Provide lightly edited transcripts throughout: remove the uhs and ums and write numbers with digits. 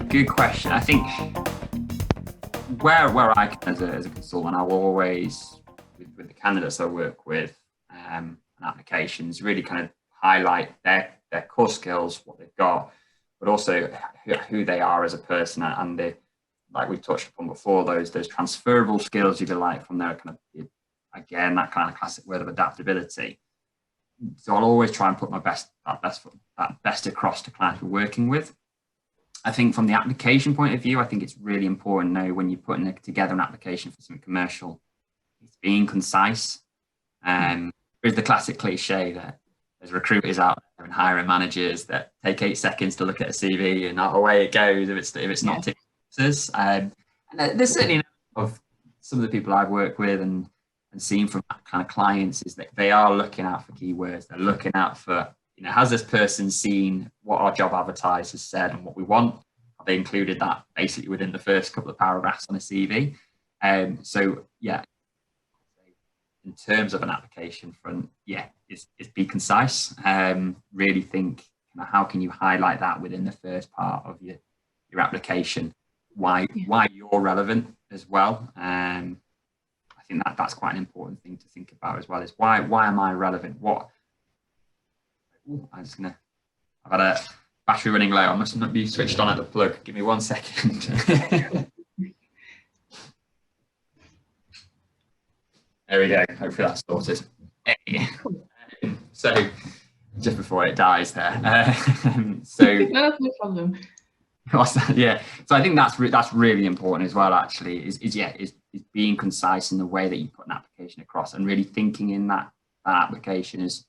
good question. I think where I can, as a consultant, I will always, with the candidates I work with and applications, really kind of highlight their core skills, what they've got, but also who they are as a person, and the, like we've touched upon before, those transferable skills, if you like, from their kind of, again, that kind of classic word of adaptability. So I'll always try and put my best across to clients we're working with. I think from the application point of view, I think it's really important now when you're putting together an application for something commercial, it's being concise. There's the classic cliche that there's recruiters out there and hiring managers that take 8 seconds to look at a CV and away it goes if it's not ticking boxes. And there's certainly of some of the people I've worked with and seen from that kind of clients is that they are looking out for keywords. They're looking out for, has this person seen what our job advertisers said and what we want? Have they included that basically within the first couple of paragraphs on a CV? So yeah, in terms of an application front, it's be concise. Really think, how can you highlight that within the first part of your application? Why you're relevant as well. I think that's quite an important thing to think about as well, is why am I relevant? I've had a battery running low. I must not be switched on at the plug. Give me 1 second. There we go. Hopefully that's sorted. So just before it dies there. No, that's no problem. Yeah. So I think that's really important as well, actually, is being concise in the way that you put an application across, and really thinking in that application is,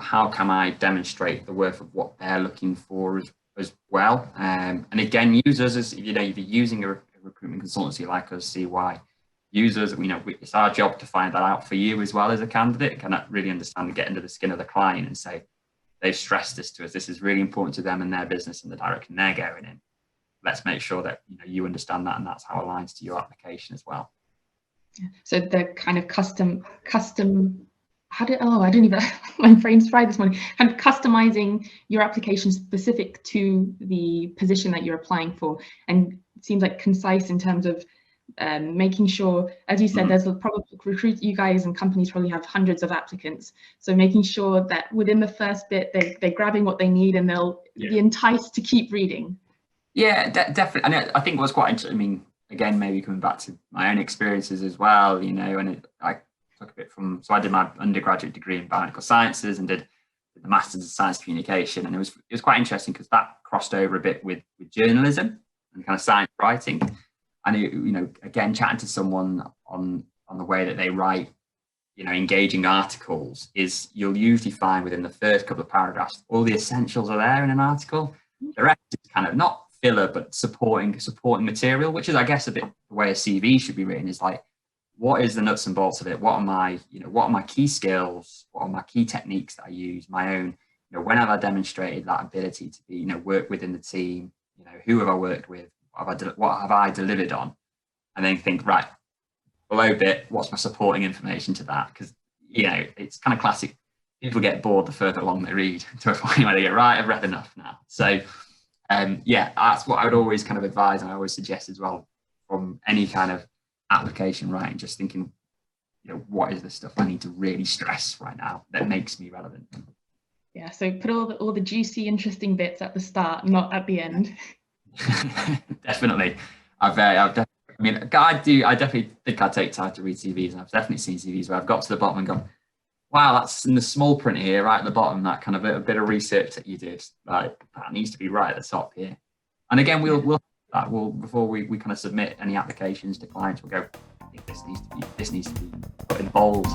how can I demonstrate the worth of what they're looking for as well? And again, use us as, if you're using a recruitment consultancy like us, CY, use us, it's our job to find that out for you as well as a candidate. Can really understand and get into the skin of the client and say, they've stressed this to us. This is really important to them and their business and the direction they're going in. Let's make sure that you understand that, and that's how it aligns to your application as well. So the kind of custom. I didn't even. My brain's fried this morning. Kind of customizing your application specific to the position that you're applying for, and it seems like concise in terms of making sure, as you said, there's probably you guys and companies probably have hundreds of applicants. So making sure that within the first bit, they're grabbing what they need and they'll be enticed to keep reading. Yeah, definitely. And I think what's quite interesting, again, maybe coming back to my own experiences as well, and I took a bit from, so I did my undergraduate degree in biomedical sciences and did the Masters of Science Communication. And it was quite interesting because that crossed over a bit with journalism and kind of science writing. And, again, chatting to someone on the way that they write, engaging articles, is you'll usually find within the first couple of paragraphs, all the essentials are there in an article. The rest is kind of not filler, but supporting material, which is, I guess, a bit the way a CV should be written, is like, what is the nuts and bolts of it? What are my key skills? What are my key techniques that I use? My own, when have I demonstrated that ability to be, work within the team? Who have I worked with? What have I delivered on? And then think, right, below bit, what's my supporting information to that? Because, it's kind of classic. People get bored the further along they read, to a point where they get, right, I've read enough now. So, that's what I would always kind of advise, and I always suggest as well, from any kind of application writing, just thinking, what is the stuff I need to really stress right now that makes me relevant? Yeah, so put all the juicy, interesting bits at the start, not at the end. Definitely. I definitely think I take time to read CVs, and I've definitely seen CVs where I've got to the bottom and gone, wow, that's in the small print here, right at the bottom, that kind of a bit of research that you did, like, that needs to be right at the top here. And again, we'll before we kind of submit any applications to clients, we'll go, I think this needs to be put in bold.